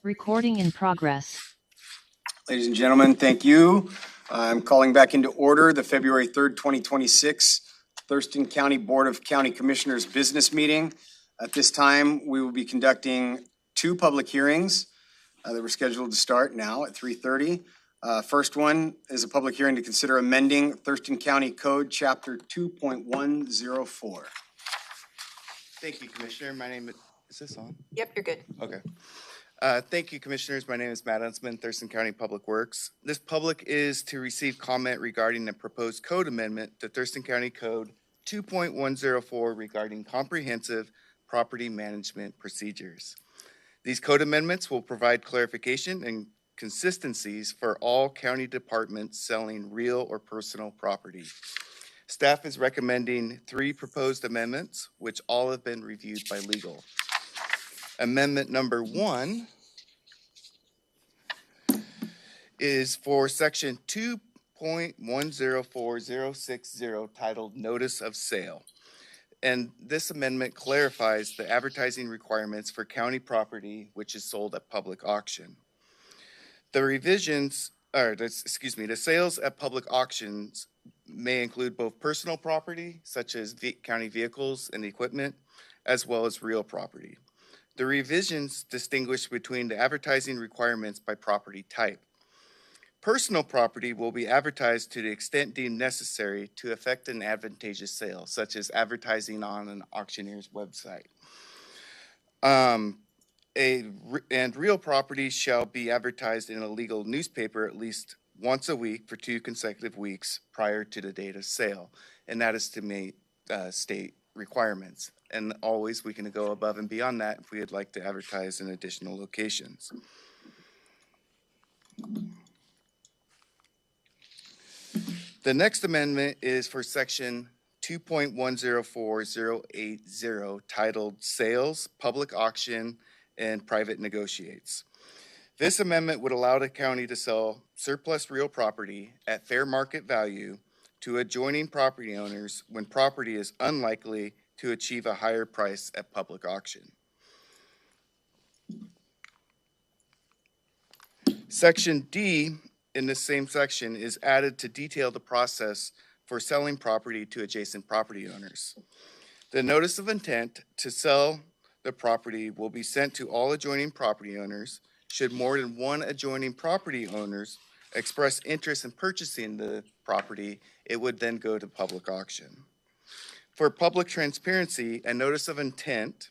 Recording in progress. Ladies and gentlemen, thank you. I'm calling back into order the February 3rd, 2026 Thurston County Board of County Commissioners business meeting. At this time, we will be conducting two public hearings that were scheduled to start now at 3:30. First one is a public hearing to consider amending Thurston County Code Chapter 2.104. Thank you, Commissioner. My name is this on? Yep, you're good. Okay. Thank you, Commissioners. My name is Matt Huntsman, Thurston County Public Works. This public is to receive comment regarding the proposed code amendment to Thurston County Code 2.104 regarding comprehensive property management procedures. These code amendments will provide clarification and consistencies for all county departments selling real or personal property. Staff is recommending 3 proposed amendments, which all have been reviewed by legal. Amendment number 1 is for section 2.104060 titled Notice of Sale. And this amendment clarifies the advertising requirements for county property which is sold at public auction. The sales at public auctions may include both personal property, such as county vehicles and equipment, as well as real property. The revisions distinguish between the advertising requirements by property type. Personal property will be advertised to the extent deemed necessary to effect an advantageous sale, such as advertising on an auctioneer's website. And real property shall be advertised in a legal newspaper at least once a week for 2 consecutive weeks prior to the date of sale, and that is to meet state requirements. And always we can go above and beyond that if we would like to advertise in additional locations. The next amendment is for section 2.104080 titled Sales, Public Auction, and Private Negotiates. This amendment would allow the county to sell surplus real property at fair market value to adjoining property owners when property is unlikely to achieve a higher price at public auction. Section D in this same section is added to detail the process for selling property to adjacent property owners. The notice of intent to sell the property will be sent to all adjoining property owners. Should more than one adjoining property owners express interest in purchasing the property, it would then go to public auction. For public transparency, a notice of intent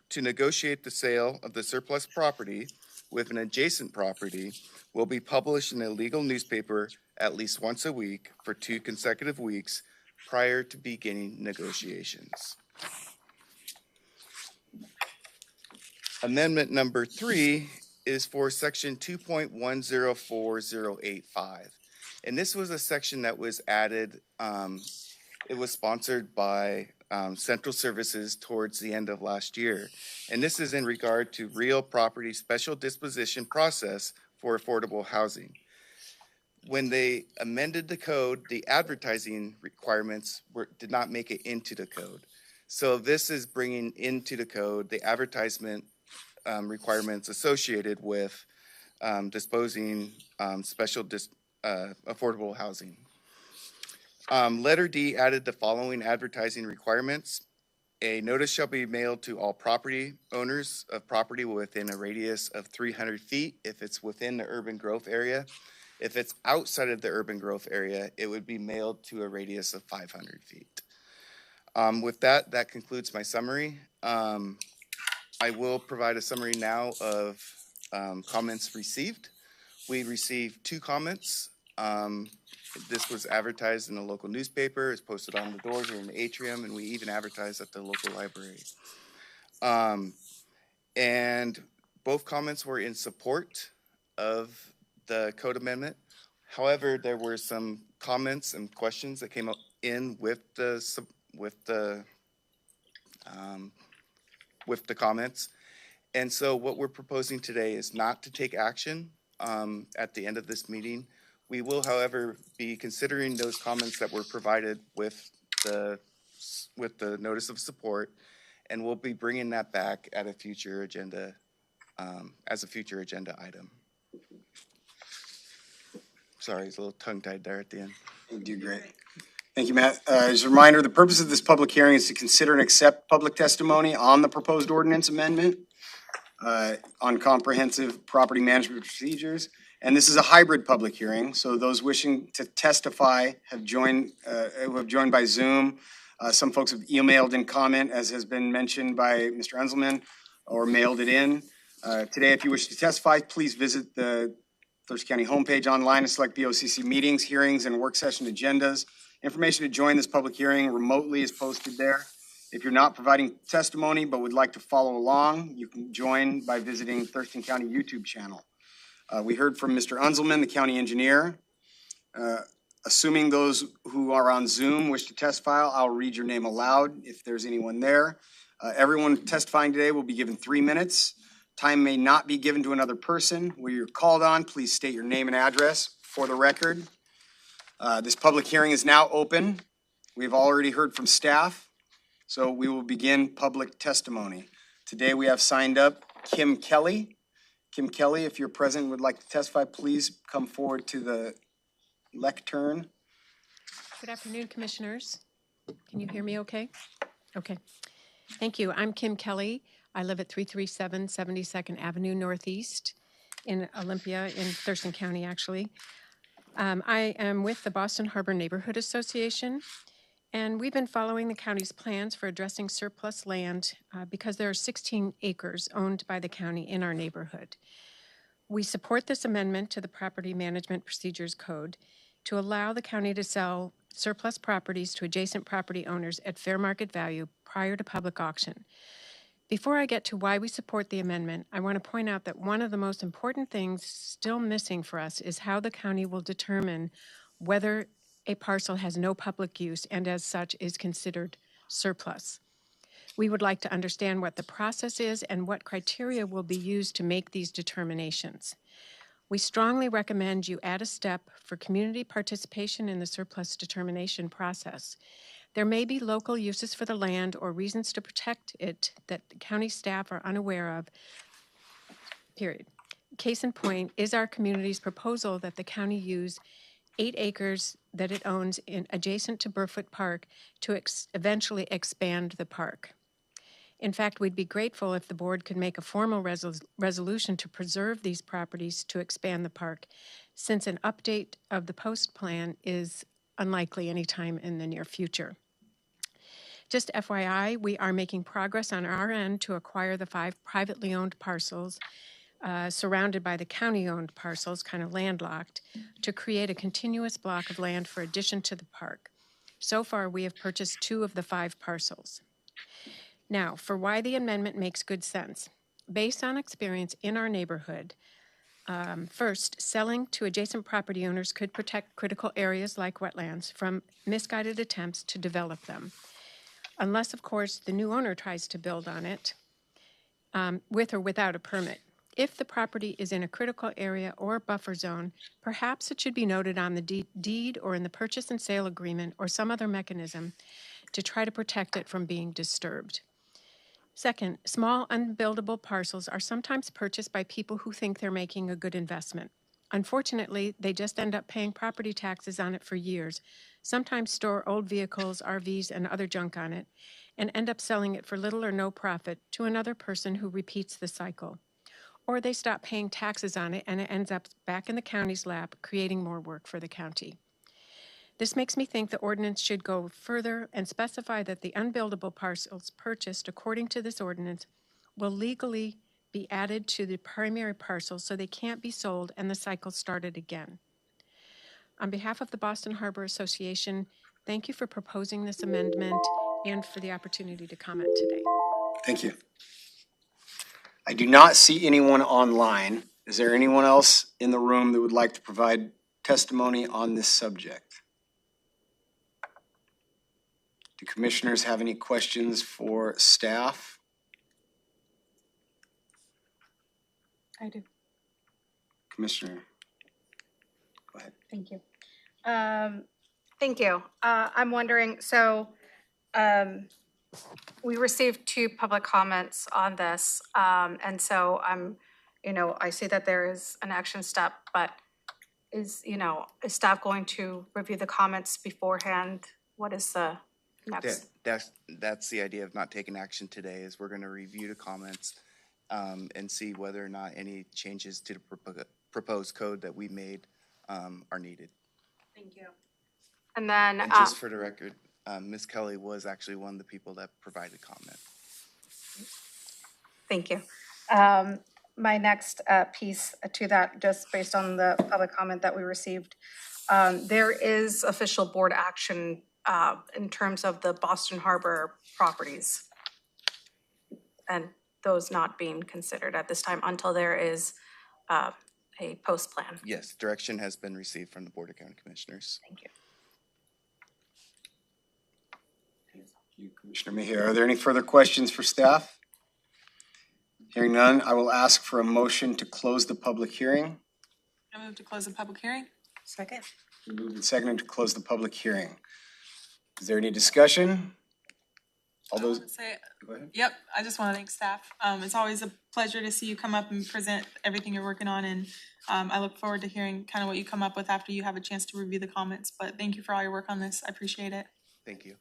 to negotiate the sale of the surplus property with an adjacent property will be published in a legal newspaper at least once a week for 2 consecutive weeks prior to beginning negotiations. Amendment number 3 is for section 2.104085. And this was a section that was added, it was sponsored by Central Services towards the end of last year. And this is in regard to real property special disposition process for affordable housing. When they amended the code, the advertising requirements did not make it into the code. So this is bringing into the code the advertisement requirements associated with disposing special affordable housing. Letter D added the following advertising requirements. A notice shall be mailed to all property owners of property within a radius of 300 feet if it's within the urban growth area. If it's outside of the urban growth area, it would be mailed to a radius of 500 feet. With that, that concludes my summary. I will provide a summary now of comments received. We received 2 comments. This was advertised in a local newspaper. It's posted on the doors or in the atrium, and we even advertised at the local library. And both comments were in support of the code amendment. However, there were some comments and questions that came up in with the comments. And so what we're proposing today is not to take action at the end of this meeting. We will, however, be considering those comments that were provided with the notice of support, and we'll be bringing that back at a future agenda as a future agenda item. Sorry, it's a little tongue-tied there at the end. You do great. Thank you, Matt. As a reminder, the purpose of this public hearing is to consider and accept public testimony on the proposed ordinance amendment on comprehensive property management procedures. And this is a hybrid public hearing, so those wishing to testify have joined, who have joined by Zoom. Some folks have emailed in comment, as has been mentioned by Mr. Unzelman, or mailed it in. Today, if you wish to testify, please visit the Thurston County homepage online and select BOCC meetings, hearings, and work session agendas. Information to join this public hearing remotely is posted there. If you're not providing testimony but would like to follow along, you can join by visiting Thurston County YouTube channel. We heard from Mr. Unzelman, the county engineer. Assuming those who are on Zoom wish to testify, I'll read your name aloud if there's anyone there. Everyone testifying today will be given 3 minutes. Time may not be given to another person. When you're called on, please state your name and address for the record. This public hearing is now open. We've already heard from staff, so we will begin public testimony. Today we have signed up Kim Kelly. Kim Kelly, if you're present and would like to testify, please come forward to the lectern. Good afternoon, Commissioners. Can you hear me okay? Okay. Thank you. I'm Kim Kelly. I live at 337 72nd Avenue Northeast in Olympia, in Thurston County, actually. I am with the Boston Harbor Neighborhood Association, and we've been following the county's plans for addressing surplus land because there are 16 acres owned by the county in our neighborhood. We support this amendment to the Property Management Procedures Code to allow the county to sell surplus properties to adjacent property owners at fair market value prior to public auction. Before I get to why we support the amendment, I want to point out that one of the most important things still missing for us is how the county will determine whether a parcel has no public use and as such is considered surplus. We would like to understand what the process is and what criteria will be used to make these determinations. We strongly recommend you add a step for community participation in the surplus determination process. There may be local uses for the land or reasons to protect it that the county staff are unaware of, period. Case in point is our community's proposal that the county use 8 acres that it owns adjacent to Burfoot Park to eventually expand the park. In fact, we'd be grateful if the board could make a formal resolution to preserve these properties to expand the park, since an update of the post plan is unlikely anytime in the near future. Just FYI, we are making progress on our end to acquire the 5 privately owned parcels surrounded by the county-owned parcels, kind of landlocked, to create a continuous block of land for addition to the park. So far, we have purchased 2 of the 5 parcels. Now, for why the amendment makes good sense. Based on experience in our neighborhood, first, selling to adjacent property owners could protect critical areas like wetlands from misguided attempts to develop them. Unless, of course, the new owner tries to build on it with or without a permit. If the property is in a critical area or buffer zone, perhaps it should be noted on the deed or in the purchase and sale agreement or some other mechanism to try to protect it from being disturbed. Second, small unbuildable parcels are sometimes purchased by people who think they're making a good investment. Unfortunately, they just end up paying property taxes on it for years, sometimes store old vehicles, RVs, and other junk on it, and end up selling it for little or no profit to another person who repeats the cycle. Or they stop paying taxes on it and it ends up back in the county's lap, creating more work for the county. This makes me think the ordinance should go further and specify that the unbuildable parcels purchased according to this ordinance will legally be added to the primary parcel so they can't be sold and the cycle started again. On behalf of the Boston Harbor Association, thank you for proposing this amendment and for the opportunity to comment today. Thank you. I do not see anyone online. Is there anyone else in the room that would like to provide testimony on this subject? Do commissioners have any questions for staff? I do. Commissioner, go ahead. Thank you. Thank you. I'm wondering, so We received 2 public comments on this, and so I see that there is an action step, but is staff going to review the comments beforehand? What is the next? That's the idea of not taking action today, is we're gonna review the comments and see whether or not any changes to the proposed code that we made are needed. Thank you. And then, And just for the record, Ms. Kelly was actually one of the people that provided comment. thank you. My next piece to that, just based on the public comment that we received, there is official board action in terms of the Boston Harbor properties, and those not being considered at this time until there is a post plan. Yes, direction has been received from the Board of County Commissioners. Thank you. Thank you, Commissioner Mejia. Are there any further questions for staff? Hearing none, I will ask for a motion to close the public hearing. I move to close the public hearing. Second. Moved and seconded to close the public hearing. Is there any discussion? All I those, wanna say, go ahead. yep, I just want to thank staff. It's always a pleasure to see you come up and present everything you're working on, and I look forward to hearing kind of what you come up with after you have a chance to review the comments. But thank you for all your work on this. I appreciate it. Thank you.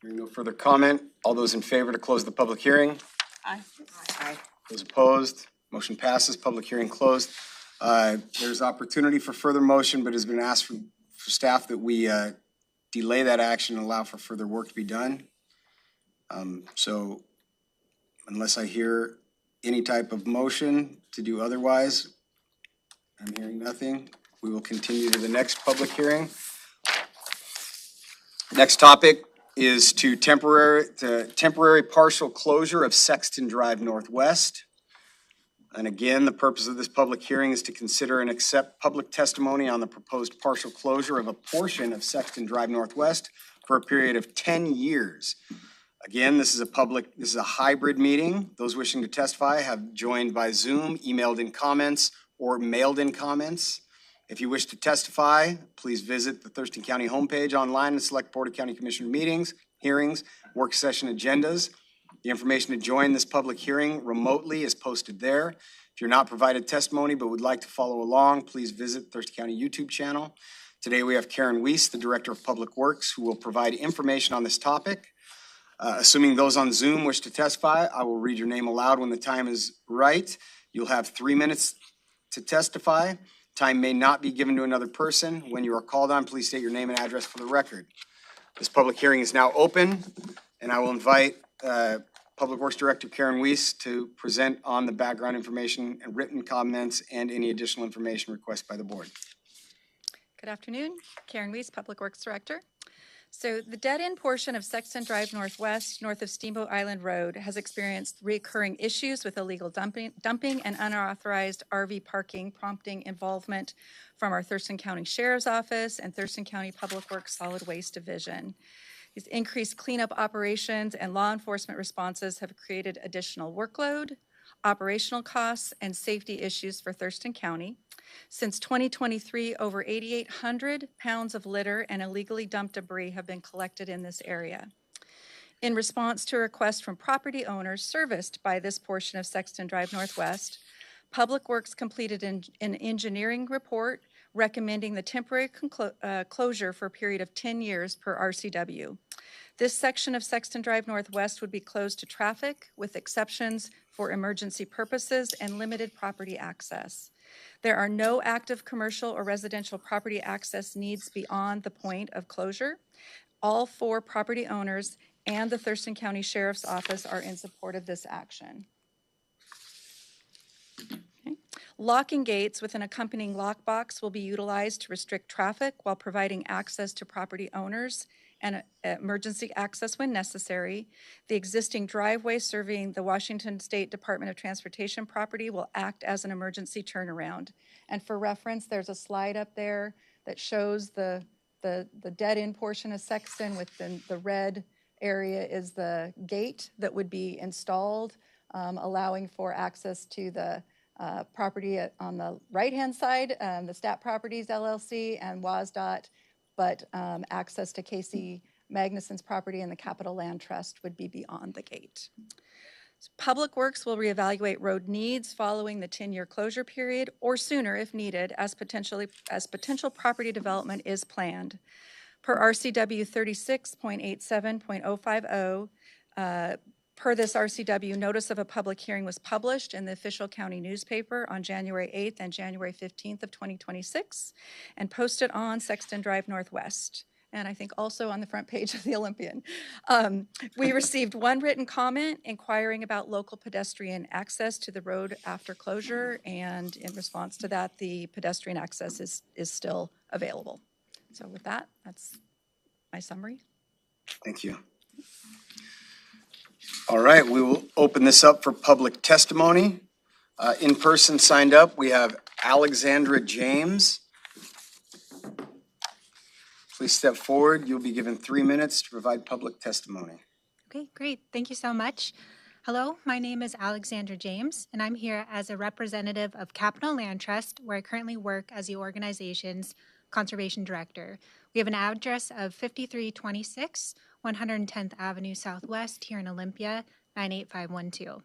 Hearing no further comment, all those in favor to close the public hearing? Aye. Those opposed? Motion passes, public hearing closed. There's opportunity for further motion, but has been asked for staff that we delay that action and allow for further work to be done. So unless I hear any type of motion to do otherwise, I'm hearing nothing. We will continue to the next public hearing. Next topic is to temporary partial closure of Sexton Drive Northwest. And again, the purpose of this public hearing is to consider and accept public testimony on the proposed partial closure of a portion of Sexton Drive Northwest for a period of 10 years. Again, this is a hybrid meeting. Those wishing to testify have joined by Zoom, emailed in comments, or mailed in comments. If you wish to testify, please visit the Thurston County homepage online and select Board of County Commissioner meetings, hearings, work session agendas. The information to join this public hearing remotely is posted there. If you're not provided testimony but would like to follow along, please visit Thurston County YouTube channel. Today we have Karen Weiss, the Director of Public Works, who will provide information on this topic. Assuming those on Zoom wish to testify, I will read your name aloud when the time is right. You'll have 3 minutes to testify. Time may not be given to another person. When you are called on, please state your name and address for the record. This public hearing is now open, and I will invite Public Works Director Karen Weiss to present on the background information and written comments and any additional information requested by the board. Good afternoon, Karen Weiss, Public Works Director. So the dead-end portion of Sexton Drive Northwest, north of Steamboat Island Road, has experienced recurring issues with illegal dumping and unauthorized RV parking, prompting involvement from our Thurston County Sheriff's Office and Thurston County Public Works Solid Waste Division. These increased cleanup operations and law enforcement responses have created additional workload, operational costs, and safety issues for Thurston County. Since 2023, over 8,800 pounds of litter and illegally dumped debris have been collected in this area. In response to a request from property owners serviced by this portion of Sexton Drive Northwest, Public Works completed an engineering report recommending the temporary closure for a period of 10 years per RCW. This section of Sexton Drive Northwest would be closed to traffic with exceptions for emergency purposes and limited property access. There are no active commercial or residential property access needs beyond the point of closure. All 4 property owners and the Thurston County Sheriff's Office are in support of this action. Okay. Locking gates with an accompanying lockbox will be utilized to restrict traffic while providing access to property owners and emergency access when necessary. The existing driveway serving the Washington State Department of Transportation property will act as an emergency turnaround. And for reference, there's a slide up there that shows the dead-end portion of Sexton. Within the red area is the gate that would be installed, allowing for access to the property on the right-hand side, the Stat Properties LLC and WASDOT, but access to Casey Magnuson's property and the Capital Land Trust would be beyond the gate. Public Works will reevaluate road needs following the 10-year closure period or sooner if needed as potential property development is planned. Per RCW 36.87.050, per this RCW, notice of a public hearing was published in the official county newspaper on January 8th and January 15th of 2026 and posted on Sexton Drive Northwest, and I think also on the front page of the Olympian. We received one written comment inquiring about local pedestrian access to the road after closure, and in response to that, the pedestrian access is still available. So with that, that's my summary. Thank you. All right, we will open this up for public testimony. In person signed up, we have Alexandra James. Please step forward. You'll be given 3 minutes to provide public testimony. Okay, great. Thank you so much. Hello, my name is Alexandra James, and I'm here as a representative of Capital Land Trust, where I currently work as the organization's conservation director. We have an address of 5326 110th Avenue Southwest here in Olympia, 98512.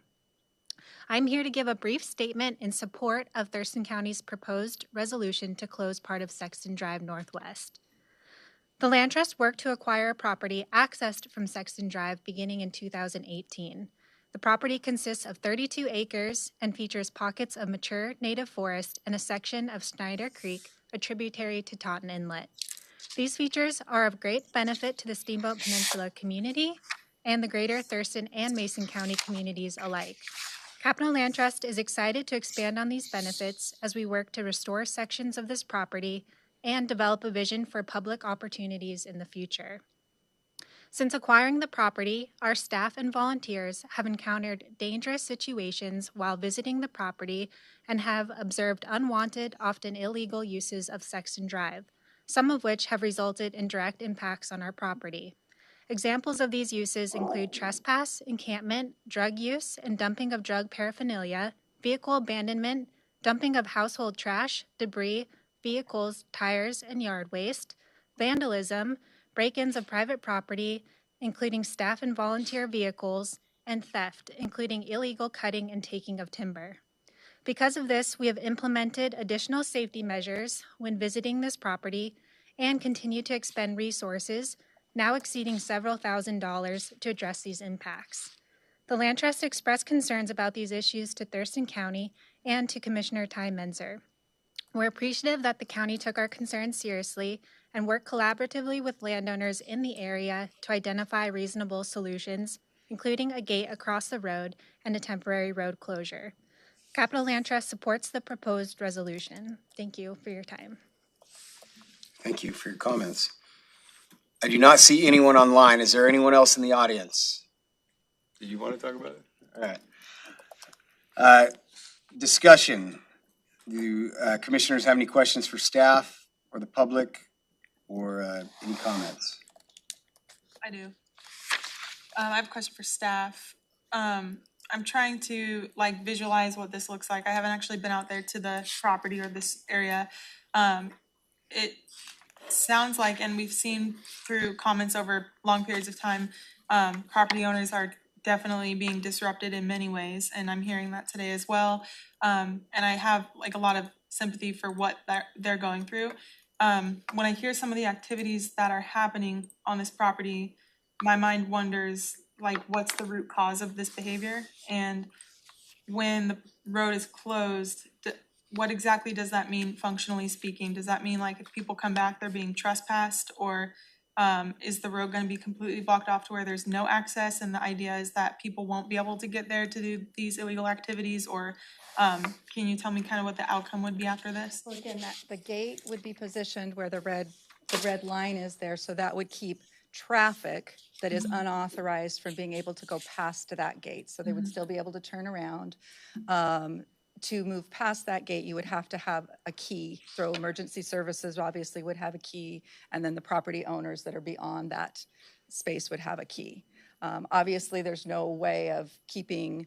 I'm here to give a brief statement in support of Thurston County's proposed resolution to close part of Sexton Drive Northwest. The Land Trust worked to acquire a property accessed from Sexton Drive beginning in 2018. The property consists of 32 acres and features pockets of mature native forest and a section of Snyder Creek, a tributary to Totten Inlet. These features are of great benefit to the Steamboat Peninsula community and the greater Thurston and Mason County communities alike. Capital Land Trust is excited to expand on these benefits as we work to restore sections of this property and develop a vision for public opportunities in the future. Since acquiring the property, our staff and volunteers have encountered dangerous situations while visiting the property and have observed unwanted, often illegal uses of Sexton Drive, some of which have resulted in direct impacts on our property. Examples of these uses include trespass, encampment, drug use and dumping of drug paraphernalia, vehicle abandonment, dumping of household trash, debris, vehicles, tires, and yard waste, vandalism, break-ins of private property, including staff and volunteer vehicles, and theft, including illegal cutting and taking of timber. Because of this, we have implemented additional safety measures when visiting this property and continue to expend resources, now exceeding several $1,000s, to address these impacts. The Land Trust expressed concerns about these issues to Thurston County and to Commissioner Ty Menzer. We're appreciative that the county took our concerns seriously and worked collaboratively with landowners in the area to identify reasonable solutions, including a gate across the road and a temporary road closure. Capital Land Trust supports the proposed resolution. Thank you for your time. Thank you for your comments. I do not see anyone online. Is there anyone else in the audience? Did you want to talk about it? All right. Discussion. Do commissioners have any questions for staff or the public, or any comments? I do. I have a question for staff. I'm trying to visualize what this looks like. I haven't actually been out there to the property or this area. It sounds like, and we've seen through comments over long periods of time, property owners are definitely being disrupted in many ways, and I'm hearing that today as well. And I have a lot of sympathy for what they're going through. When I hear some of the activities that are happening on this property, my mind wonders what's the root cause of this behavior? And when the road is closed, what exactly does that mean functionally speaking? Does that mean if people come back, they're being trespassed, or is the road going to be completely blocked off to where there's no access, and the idea is that people won't be able to get there to do these illegal activities? Or can you tell me kind of what the outcome would be after this? Well, again, the gate would be positioned where the red line is there, so that would keep traffic that is unauthorized from being able to go past to that gate. So they would still be able to turn around. To move past that gate, you would have to have a key. So emergency services obviously would have a key, and then the property owners that are beyond that space would have a key. Obviously, there's no way of keeping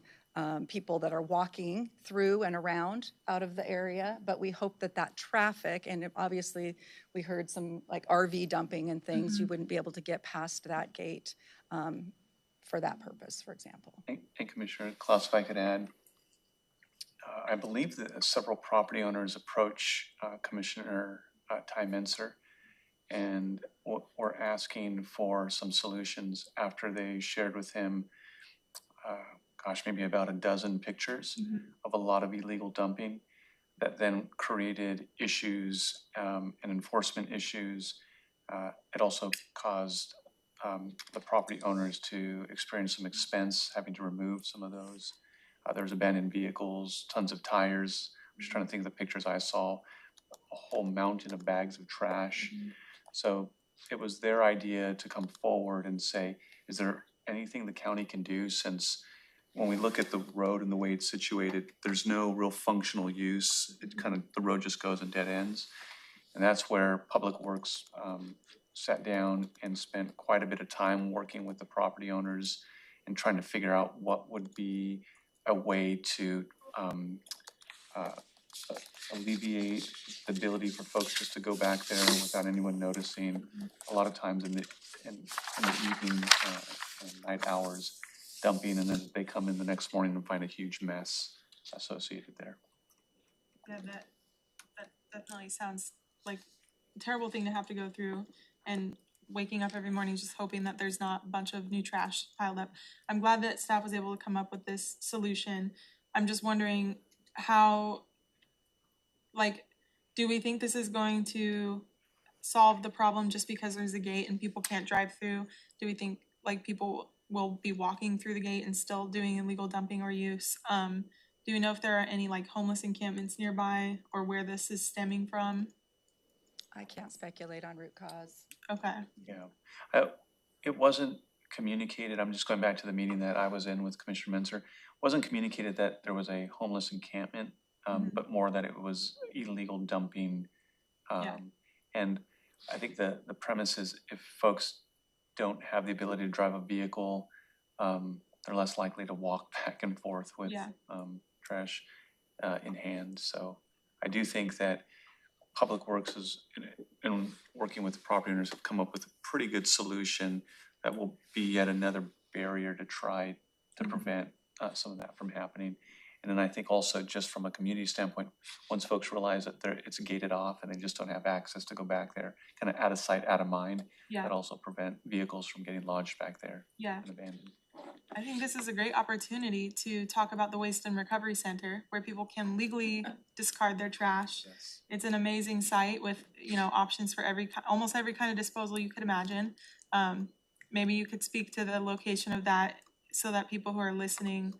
people that are walking through and around out of the area, but we hope that that traffic, and obviously we heard some like RV dumping and things, you wouldn't be able to get past that gate for that purpose, for example. And Commissioner Klaus, if I could add, I believe that several property owners approach Commissioner Ty Menser and were asking for some solutions after they shared with him, maybe about a dozen pictures of a lot of illegal dumping that then created issues and enforcement issues. It also caused the property owners to experience some expense having to remove some of those. There was abandoned vehicles, tons of tires. I'm just trying to think of the pictures I saw, a whole mountain of bags of trash. So it was their idea to come forward and say, is there anything the county can do, since when we look at the road and the way it's situated, there's no real functional use. It kind of, the road just goes in dead ends. And that's where Public Works sat down and spent quite a bit of time working with the property owners and trying to figure out what would be a way to alleviate the ability for folks just to go back there without anyone noticing. A lot of times in the evening and night hours, dumping, and then they come in the next morning and find a huge mess associated there. Yeah, that definitely sounds like a terrible thing to have to go through, and waking up every morning just hoping that there's not a bunch of new trash piled up. I'm glad that staff was able to come up with this solution. I'm just wondering how, like, do we think this is going to solve the problem just because there's a gate and people can't drive through? Do we think like people will be walking through the gate and still doing illegal dumping or use? Do we know if there are any like homeless encampments nearby or where this is stemming from? I can't speculate on root cause. Okay. Yeah, it wasn't communicated. I'm just going back to the meeting that I was in with Commissioner Menser. It wasn't communicated that there was a homeless encampment, but more that it was illegal dumping. And I think the premise is if folks don't have the ability to drive a vehicle, they're less likely to walk back and forth with trash in hand. So I do think that Public Works is, in working with the property owners, have come up with a pretty good solution that will be yet another barrier to try to prevent some of that from happening. And then I think also just from a community standpoint, once folks realize that it's gated off and they just don't have access to go back there, kind of out of sight, out of mind, that also prevent vehicles from getting lodged back there and abandoned. I think this is a great opportunity to talk about the Waste and Recovery Center, where people can legally discard their trash. Yes. It's an amazing site with, you know, options for almost every kind of disposal you could imagine. Maybe you could speak to the location of that so that people who are listening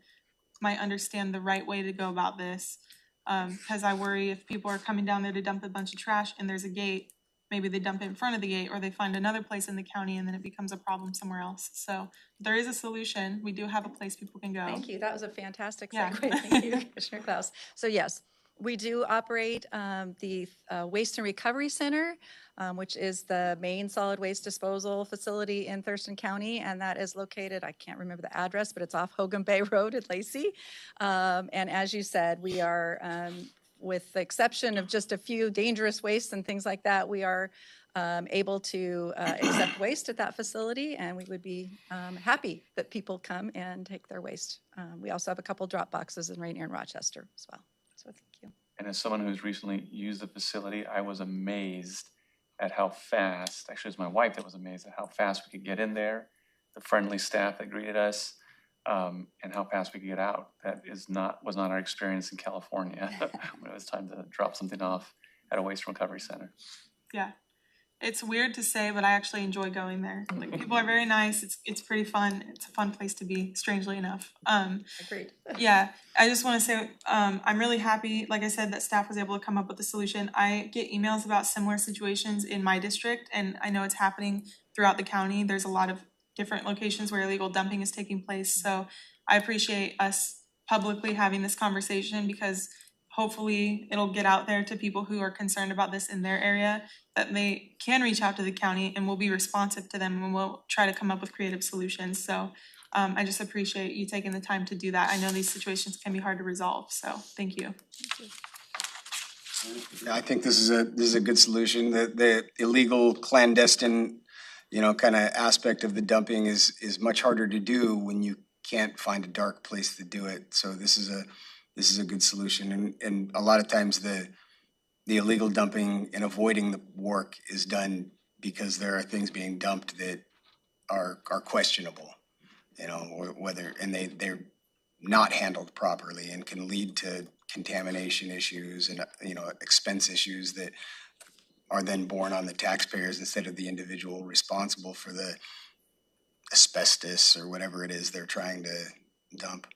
might understand the right way to go about this. Because I worry if people are coming down there to dump a bunch of trash and there's a gate, maybe they dump it in front of the gate or they find another place in the county and then it becomes a problem somewhere else. So there is a solution. We do have a place people can go. Thank you. That was a fantastic Yeah. segue. Thank you, Commissioner Klaus. So yes, we do operate the Waste and Recovery Center, which is the main solid waste disposal facility in Thurston County, and that is located, I can't remember the address, but it's off Hogan Bay Road in Lacey. And as you said, we are, with the exception of just a few dangerous wastes and things like that, we are able to accept waste at that facility, and we would be happy that people come and take their waste. We also have a couple drop boxes in Rainier and Rochester as well. So thank you. And as someone who's recently used the facility, I was amazed at how fast, actually it was my wife that was amazed at how fast we could get in there, the friendly staff that greeted us, and how fast we could get out. That was not our experience in California when it was time to drop something off at a waste recovery center. Yeah. It's weird to say, but I actually enjoy going there. Like, people are very nice. It's pretty fun. It's a fun place to be, strangely enough. Agreed. Yeah, I just want to say I'm really happy, like I said, that staff was able to come up with a solution. I get emails about similar situations in my district, and I know it's happening throughout the county. There's a lot of different locations where illegal dumping is taking place. So I appreciate us publicly having this conversation, because hopefully it'll get out there to people who are concerned about this in their area, that they can reach out to the county and we'll be responsive to them and we'll try to come up with creative solutions. So I just appreciate you taking the time to do that. I know these situations can be hard to resolve, so thank you. Yeah, I think this is a good solution. The illegal clandestine, kind of aspect of the dumping is much harder to do when you can't find a dark place to do it. So this is a good solution. And a lot of times the illegal dumping and avoiding the work is done because there are things being dumped that are questionable, or whether, and they're not handled properly and can lead to contamination issues and, expense issues that are then borne on the taxpayers instead of the individual responsible for the asbestos or whatever it is they're trying to dump.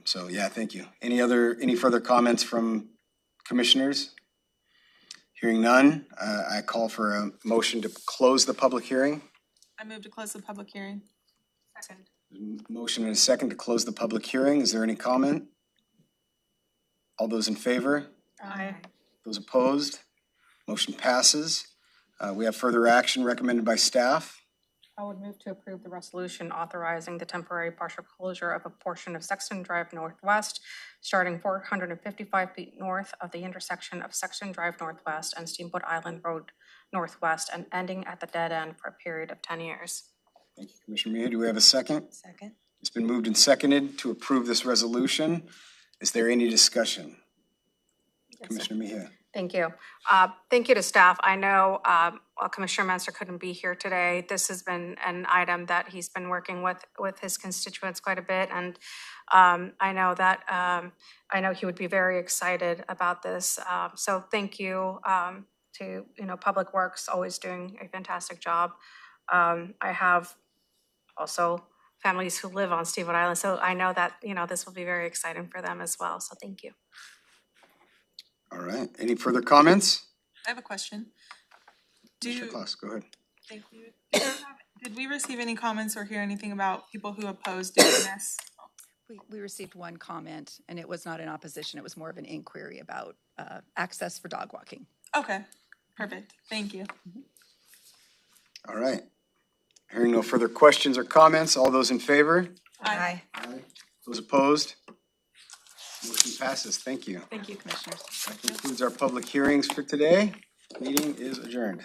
So yeah, thank you. Any further comments from commissioners? Hearing none, I call for a motion to close the public hearing. I move to close the public hearing. Second. Motion and a second to close the public hearing. Is there any comment? All those in favor? Aye. Those opposed? Motion passes. We have further action recommended by staff. I would move to approve the resolution authorizing the temporary partial closure of a portion of Sexton Drive Northwest, starting 455 feet north of the intersection of Sexton Drive Northwest and Steamboat Island Road Northwest, and ending at the dead end for a period of 10 years. Thank you, Commissioner Mejia. Do we have a second? Second. It's been moved and seconded to approve this resolution. Is there any discussion? Yes, Commissioner Mejia. Thank you. Thank you to staff. I know Commissioner Menser couldn't be here today. This has been an item that he's been working with his constituents quite a bit, and I know he would be very excited about this. So thank you to Public Works, always doing a fantastic job. I have also families who live on Steamboat Island, so I know that this will be very exciting for them as well. So thank you. All right. Any further comments? I have a question. Commissioner Kloss, go ahead. Thank you. Did we receive any comments or hear anything about people who oppose doing this? We received one comment, and it was not in opposition. It was more of an inquiry about access for dog walking. Okay, perfect. Thank you. All right. Hearing no further questions or comments, all those in favor? Aye. Aye. Those opposed? Motion passes. Thank you. Thank you, Commissioners. That concludes our public hearings for today. Meeting is adjourned.